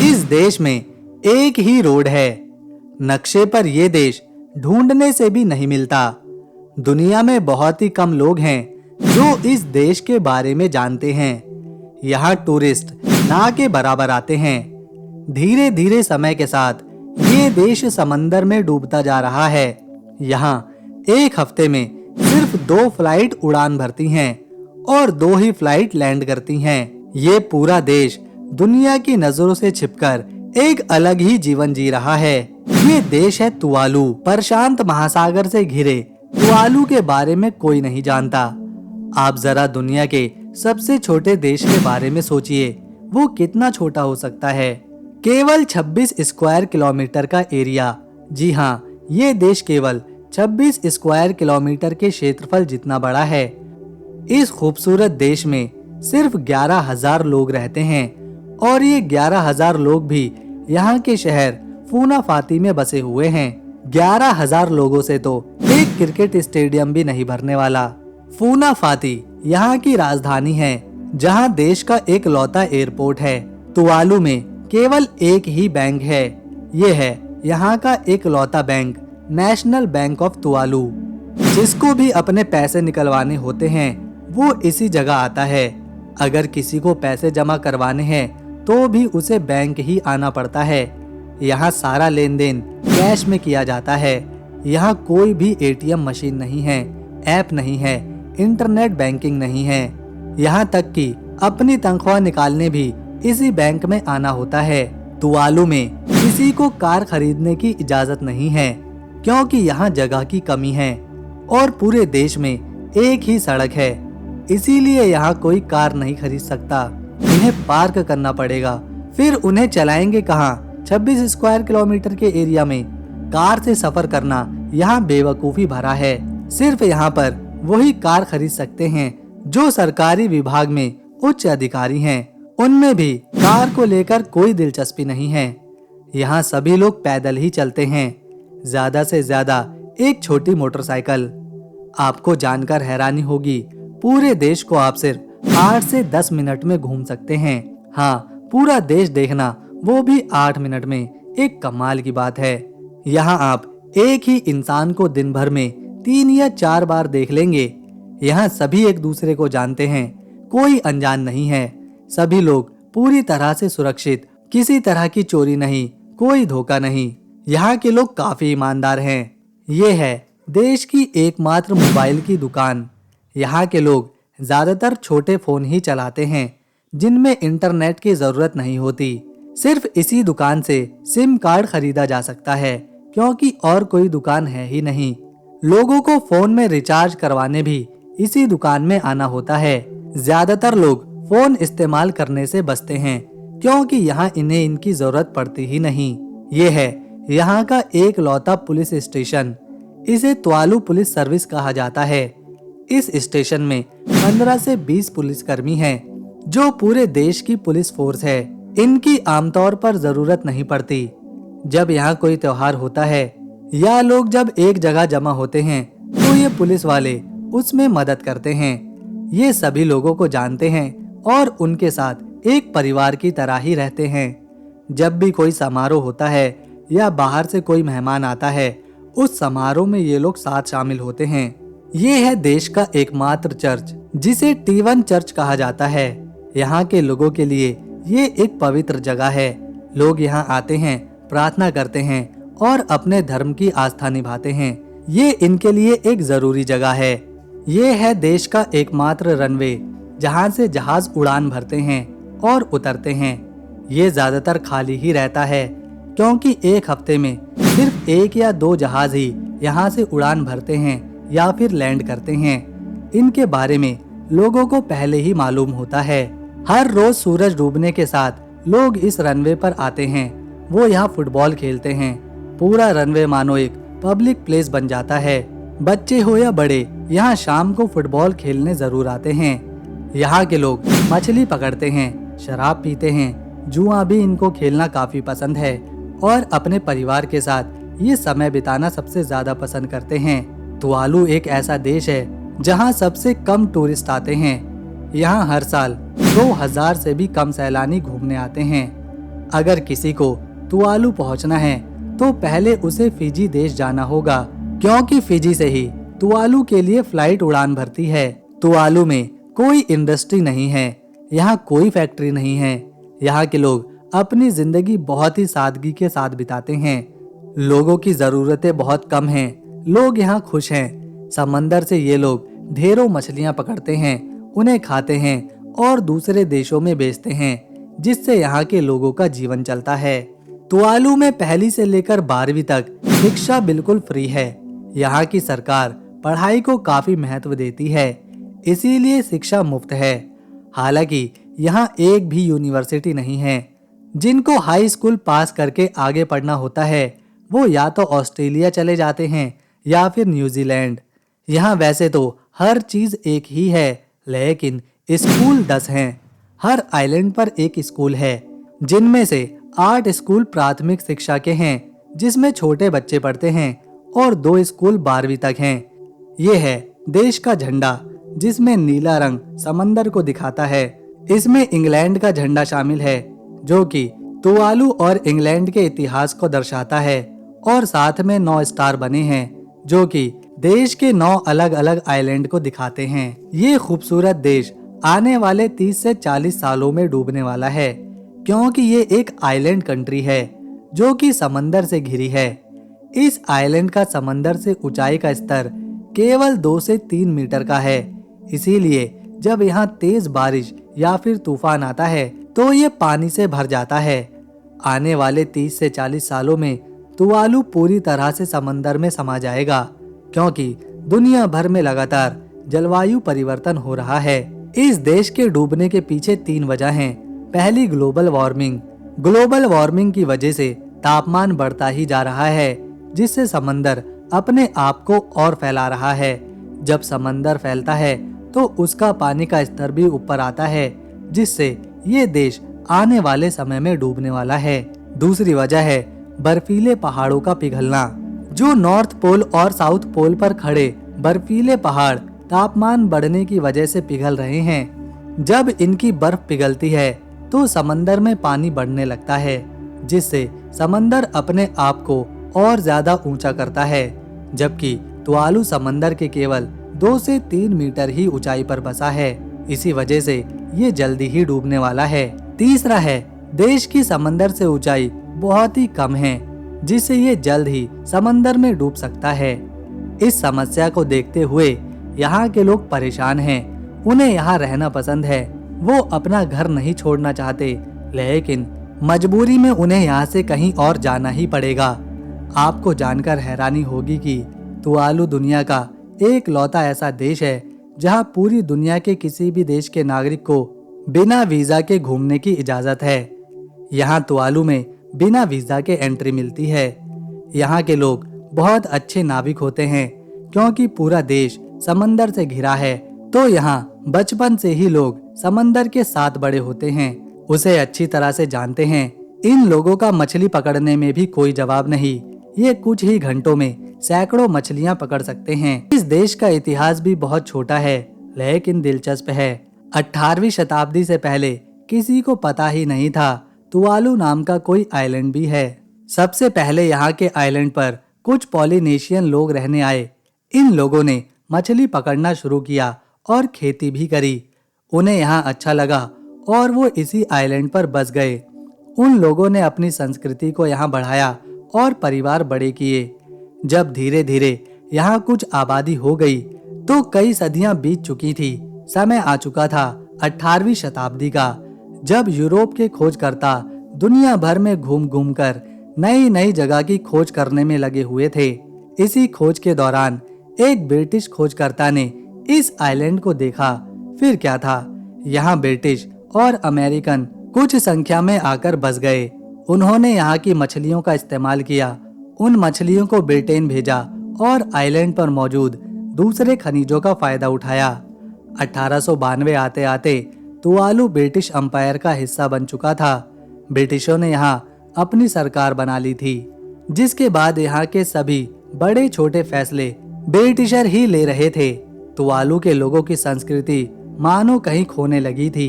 इस देश में एक ही रोड है। नक्शे पर यह देश ढूंढने से भी नहीं मिलता। दुनिया में बहुत ही कम लोग हैं जो इस देश के बारे में जानते हैं। यहाँ टूरिस्ट ना के बराबर आते हैं। धीरे धीरे समय के साथ ये देश समंदर में डूबता जा रहा है। यहाँ एक हफ्ते में सिर्फ 2 फ्लाइट उड़ान भरती हैं और 2 ही फ्लाइट लैंड करती हैं। ये पूरा देश दुनिया की नजरों से छिपकर एक अलग ही जीवन जी रहा है। ये देश है तुवालू। प्रशांत महासागर से घिरे तुवालू के बारे में कोई नहीं जानता। आप जरा दुनिया के सबसे छोटे देश के बारे में सोचिए, वो कितना छोटा हो सकता है। केवल 26 स्क्वायर किलोमीटर का एरिया। जी हाँ, ये देश केवल 26 स्क्वायर किलोमीटर के क्षेत्रफल जितना बड़ा है। इस खूबसूरत देश में सिर्फ 11,000 लोग रहते हैं और ये 11,000 लोग भी यहाँ के शहर फूनाफाती में बसे हुए हैं। 11,000 लोगों से तो एक क्रिकेट स्टेडियम भी नहीं भरने वाला। फूनाफाती यहाँ की राजधानी है, जहाँ देश का एक लौता एयरपोर्ट है। तुवालू में केवल एक ही बैंक है। ये है यहाँ का एक लौता bank, national bank of Tuvalu. जिसको भी अपने पैसे निकलवाने होते हैं वो इसी जगह आता है। अगर किसी को पैसे जमा करवाने हैं तो भी उसे बैंक ही आना पड़ता है। यहाँ सारा लेन देन कैश में किया जाता है। यहाँ कोई भी एटीएम मशीन नहीं है, ऐप नहीं है, इंटरनेट बैंकिंग नहीं है। यहाँ तक कि अपनी तनख्वाह निकालने भी इसी बैंक में आना होता है। तुवालू में किसी को कार खरीदने की इजाजत नहीं है, क्योंकि यहाँ जगह की कमी है और पूरे देश में एक ही सड़क है। इसीलिए यहाँ कोई कार नहीं खरीद सकता। इन्हें पार्क करना पड़ेगा, फिर उन्हें चलाएंगे कहाँ। 26 स्क्वायर किलोमीटर के एरिया में कार से सफर करना यहाँ बेवकूफी भरा है। सिर्फ यहाँ पर वही कार खरीद सकते हैं जो सरकारी विभाग में उच्च अधिकारी हैं। उनमें भी कार को लेकर कोई दिलचस्पी नहीं है। यहाँ सभी लोग पैदल ही चलते हैं, ज्यादा से ज्यादा एक छोटी मोटरसाइकिल। आपको जानकर हैरानी होगी, पूरे देश को आप सिर्फ 8 से 10 मिनट में घूम सकते हैं। हाँ, पूरा देश देखना वो भी 8 मिनट में एक कमाल की बात है। यहाँ आप एक ही इंसान को दिन भर में 3 या 4 बार देख लेंगे। यहाँ सभी एक दूसरे को जानते हैं, कोई अनजान नहीं है। सभी लोग पूरी तरह से सुरक्षित, किसी तरह की चोरी नहीं, कोई धोखा नहीं। यहाँ के लोग काफी ईमानदार हैं। ये है देश की एकमात्र मोबाइल की दुकान। यहाँ के लोग ज्यादातर छोटे फोन ही चलाते हैं, जिनमें इंटरनेट की जरूरत नहीं होती। सिर्फ इसी दुकान से सिम कार्ड खरीदा जा सकता है, क्योंकि और कोई दुकान है ही नहीं। लोगों को फोन में रिचार्ज करवाने भी इसी दुकान में आना होता है। ज्यादातर लोग फोन इस्तेमाल करने से बचते हैं, क्योंकि यहाँ इन्हें इनकी जरूरत पड़ती ही नहीं। ये है यहाँ का एक लौता पुलिस स्टेशन। इसे तुवालू पुलिस सर्विस कहा जाता है। इस स्टेशन में 15 से 20 पुलिसकर्मी हैं, जो पूरे देश की पुलिस फोर्स है। इनकी आमतौर पर जरूरत नहीं पड़ती। जब यहाँ कोई त्योहार होता है या लोग जब एक जगह जमा होते हैं तो ये पुलिस वाले उसमें मदद करते हैं। ये सभी लोगों को जानते हैं और उनके साथ एक परिवार की तरह ही रहते हैं। जब भी कोई समारोह होता है या बाहर से कोई मेहमान आता है, उस समारोह में ये लोग साथ शामिल होते हैं। ये है देश का एकमात्र चर्च, जिसे T1 चर्च कहा जाता है। यहाँ के लोगों के लिए ये एक पवित्र जगह है। लोग यहाँ आते हैं, प्रार्थना करते हैं और अपने धर्म की आस्था निभाते हैं। ये इनके लिए एक जरूरी जगह है। ये है देश का एकमात्र रनवे, जहाँ से जहाज उड़ान भरते हैं और उतरते हैं। ये ज्यादातर खाली ही रहता है, क्योंकि एक हफ्ते में सिर्फ 1 या 2 जहाज ही यहाँ से उड़ान भरते हैं या फिर लैंड करते हैं। इनके बारे में लोगों को पहले ही मालूम होता है। हर रोज सूरज डूबने के साथ लोग इस रनवे पर आते हैं। वो यहाँ फुटबॉल खेलते हैं। पूरा रनवे मानो एक पब्लिक प्लेस बन जाता है। बच्चे हो या बड़े, यहाँ शाम को फुटबॉल खेलने जरूर आते हैं। यहाँ के लोग मछली पकड़ते हैं, शराब पीते हैं, जुआ भी इनको खेलना काफी पसंद है और अपने परिवार के साथ ये समय बिताना सबसे ज्यादा पसंद करते हैं। तुवालू एक ऐसा देश है जहाँ सबसे कम टूरिस्ट आते हैं। यहाँ हर साल 2000 से भी कम सैलानी घूमने आते हैं। अगर किसी को तुवालू पहुंचना है तो पहले उसे फिजी देश जाना होगा, क्योंकि फिजी से ही तुवालू के लिए फ्लाइट उड़ान भरती है। तुवालू में कोई इंडस्ट्री नहीं है, यहाँ कोई फैक्ट्री नहीं है। यहाँ के लोग अपनी जिंदगी बहुत ही सादगी के साथ बिताते हैं। लोगों की जरूरतें बहुत कम हैं, लोग यहाँ खुश हैं। समंदर से ये लोग ढेरों मछलियाँ पकड़ते हैं, उन्हें खाते हैं और दूसरे देशों में बेचते हैं, जिससे यहाँ के लोगों का जीवन चलता है। तुवालू में पहली से लेकर 12वीं तक शिक्षा बिल्कुल फ्री है। यहाँ की सरकार पढ़ाई को काफी महत्व देती है, इसीलिए शिक्षा मुफ्त है। हालांकि यहाँ एक भी यूनिवर्सिटी नहीं है। जिनको हाई स्कूल पास करके आगे पढ़ना होता है वो या तो ऑस्ट्रेलिया चले जाते हैं या फिर न्यूजीलैंड। यहाँ वैसे तो हर चीज एक ही है, लेकिन स्कूल 10 हैं। हर आइलैंड पर एक स्कूल है, जिनमें से 8 स्कूल प्राथमिक शिक्षा के हैं, जिसमें छोटे बच्चे पढ़ते हैं, और 2 स्कूल 12वीं तक हैं। ये है देश का झंडा, जिसमें नीला रंग समंदर को दिखाता है। इसमें इंग्लैंड का झंडा शामिल है, जो कि तुवालू और इंग्लैंड के इतिहास को दर्शाता है, और साथ में 9 स्टार बने हैं, जो कि देश के 9 अलग अलग आइलैंड को दिखाते हैं। ये खूबसूरत देश आने वाले 30 से 40 सालों में डूबने वाला है, क्योंकि ये एक आइलैंड कंट्री है जो कि समंदर से घिरी है। इस आइलैंड का समंदर से ऊंचाई का स्तर केवल 2 से 3 मीटर का है, इसीलिए जब यहाँ तेज बारिश या फिर तूफान आता है तो ये पानी से भर जाता है। आने वाले 30 से 40 सालों में तुवालू पूरी तरह से समंदर में समा जाएगा, क्योंकि दुनिया भर में लगातार जलवायु परिवर्तन हो रहा है। इस देश के डूबने के पीछे 3 वजह हैं। पहली, ग्लोबल वार्मिंग। ग्लोबल वार्मिंग की वजह से तापमान बढ़ता ही जा रहा है, जिससे समंदर अपने आप को और फैला रहा है। जब समंदर फैलता है तो उसका पानी का स्तर भी ऊपर आता है, जिससे ये देश आने वाले समय में डूबने वाला है। दूसरी वजह है बर्फीले पहाड़ों का पिघलना। जो नॉर्थ पोल और साउथ पोल पर खड़े बर्फीले पहाड़ तापमान बढ़ने की वजह से पिघल रहे हैं। जब इनकी बर्फ पिघलती है तो समंदर में पानी बढ़ने लगता है, जिससे समंदर अपने आप को और ज्यादा ऊंचा करता है, जबकि तुवालू समंदर के केवल 2 से 3 मीटर ही ऊंचाई पर बसा है। इसी वजह से ये जल्दी ही डूबने वाला है। तीसरा है, देश की समंदर से ऊंचाई बहुत ही कम है, जिससे ये जल्द ही समंदर में डूब सकता है। इस समस्या को देखते हुए यहाँ के लोग परेशान हैं। उन्हें यहाँ रहना पसंद है, वो अपना घर नहीं छोड़ना चाहते, लेकिन मजबूरी में उन्हें यहाँ से कहीं और जाना ही पड़ेगा। आपको जानकर हैरानी होगी कि तुवालू दुनिया का एक लौता ऐसा देश है जहाँ पूरी दुनिया के किसी भी देश के नागरिक को बिना वीजा के घूमने की इजाजत है। यहाँ तुवालू में बिना वीजा के एंट्री मिलती है। यहाँ के लोग बहुत अच्छे नाविक होते हैं, क्योंकि पूरा देश समंदर से घिरा है, तो यहाँ बचपन से ही लोग समंदर के साथ बड़े होते हैं, उसे अच्छी तरह से जानते हैं। इन लोगों का मछली पकड़ने में भी कोई जवाब नहीं। ये कुछ ही घंटों में सैकड़ों मछलियां पकड़ सकते हैं। इस देश का इतिहास भी बहुत छोटा है, लेकिन दिलचस्प है। 18वीं शताब्दी से पहले किसी को पता ही नहीं था तुवालू नाम का कोई आइलैंड भी है। सबसे पहले यहाँ के आइलैंड पर कुछ पॉलिनेशियन लोग रहने आए। इन लोगों ने मछली पकड़ना शुरू किया और खेती भी करी। उन्हें यहाँ अच्छा लगा और वो इसी आइलैंड पर बस गए। उन लोगों ने अपनी संस्कृति को यहाँ बढ़ाया और परिवार बड़े किए। जब धीरे धीरे यहाँ कुछ आबादी हो गई तो कई सदियां बीत चुकी थी। समय आ चुका था 18वीं शताब्दी का, जब यूरोप के खोजकर्ता दुनिया भर में घूम घूम कर नई नई जगह की खोज करने में लगे हुए थे। इसी खोज के दौरान एक ब्रिटिश खोजकर्ता ने इस आइलैंड को देखा। फिर क्या था, यहाँ ब्रिटिश और अमेरिकन कुछ संख्या में आकर बस गए। उन्होंने यहाँ की मछलियों का इस्तेमाल किया, उन मछलियों को ब्रिटेन भेजा और आइलैंड पर मौजूद दूसरे खनिजों का फायदा उठाया। 1892 आते आते तुवालू ब्रिटिश अंपायर का हिस्सा बन चुका था। ब्रिटिशों ने यहाँ अपनी सरकार बना ली थी, जिसके बाद यहाँ के सभी बड़े छोटे फैसले ब्रिटिशर ही ले रहे थे। तुवालू के लोगों की संस्कृति मानो कहीं खोने लगी थी।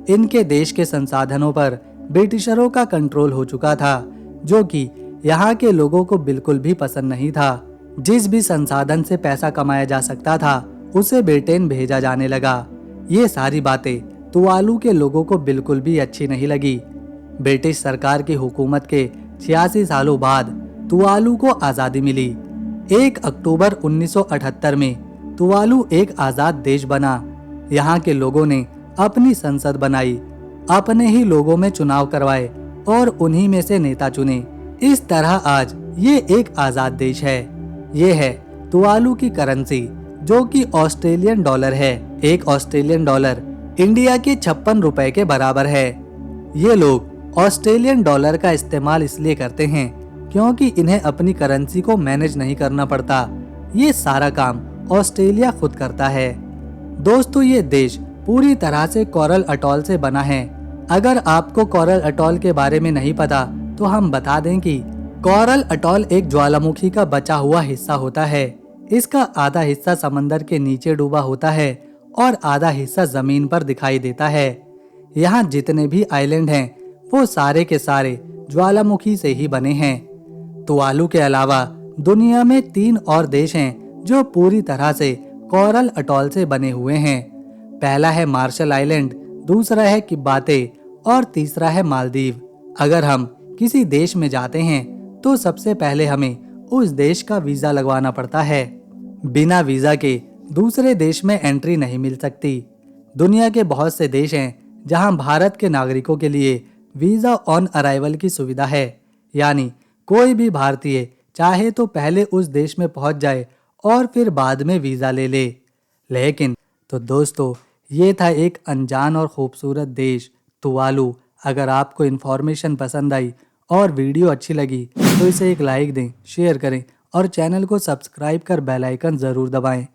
इनके देश के संसाधनों पर ब्रिटिशरों का कंट्रोल हो चुका था, जो कि यहाँ के लोगों को बिल्कुल भी पसंद नहीं था। जिस भी संसाधन से पैसा कमाया जा सकता था उसे ब्रिटेन भेजा जाने लगा। ये सारी बातें तुवालू के लोगों को बिल्कुल भी अच्छी नहीं लगी। ब्रिटिश सरकार की हुकूमत के 86 सालों बाद तुवालू को आज़ादी मिली। 1 अक्टूबर 1978 में तुवालू एक आज़ाद देश बना। यहाँ के लोगों ने अपनी संसद बनाई, अपने ही लोगों में चुनाव करवाए और उन्हीं में से नेता चुने। इस तरह आज ये एक आज़ाद देश है। ये है तुवालू की करेंसी, जो कि ऑस्ट्रेलियन डॉलर है। एक ऑस्ट्रेलियन डॉलर इंडिया के 56 रुपए के बराबर है। ये लोग ऑस्ट्रेलियन डॉलर का इस्तेमाल इसलिए करते हैं क्योंकि इन्हें अपनी करेंसी को मैनेज नहीं करना पड़ता। ये सारा काम ऑस्ट्रेलिया खुद करता है। दोस्तों, ये देश पूरी तरह से कोरल अटॉल से बना है। अगर आपको कोरल अटॉल के बारे में नहीं पता तो हम बता दें कि कोरल अटॉल एक ज्वालामुखी का बचा हुआ हिस्सा होता है। इसका आधा हिस्सा समंदर के नीचे डूबा होता है और आधा हिस्सा जमीन पर दिखाई देता है। यहाँ जितने भी आइलैंड हैं वो सारे के सारे ज्वालामुखी से ही बने हैं। तुवालू के अलावा दुनिया में 3 और देश हैं जो पूरी तरह से कोरल अटॉल से बने हुए हैं। पहला है मार्शल आइलैंड, दूसरा है किबाते और तीसरा है मालदीव। अगर हम किसी देश में जाते हैं तो सबसे पहले हमें उस देश का वीजा लगवाना पड़ता है। बिना वीजा के दूसरे देश में एंट्री नहीं मिल सकती। दुनिया के बहुत से देश हैं जहां भारत के नागरिकों के लिए वीजा ऑन अराइवल की सुविधा है, यानी कोई भी भारतीय चाहे तो पहले उस देश में पहुंच जाए और फिर बाद में वीजा ले ले। लेकिन तो दोस्तों, ये था एक अनजान और खूबसूरत देश तुवालू। अगर आपको इन्फॉर्मेशन पसंद आई और वीडियो अच्छी लगी तो इसे एक लाइक दें, शेयर करें और चैनल को सब्सक्राइब कर बेल आइकन ज़रूर दबाएं।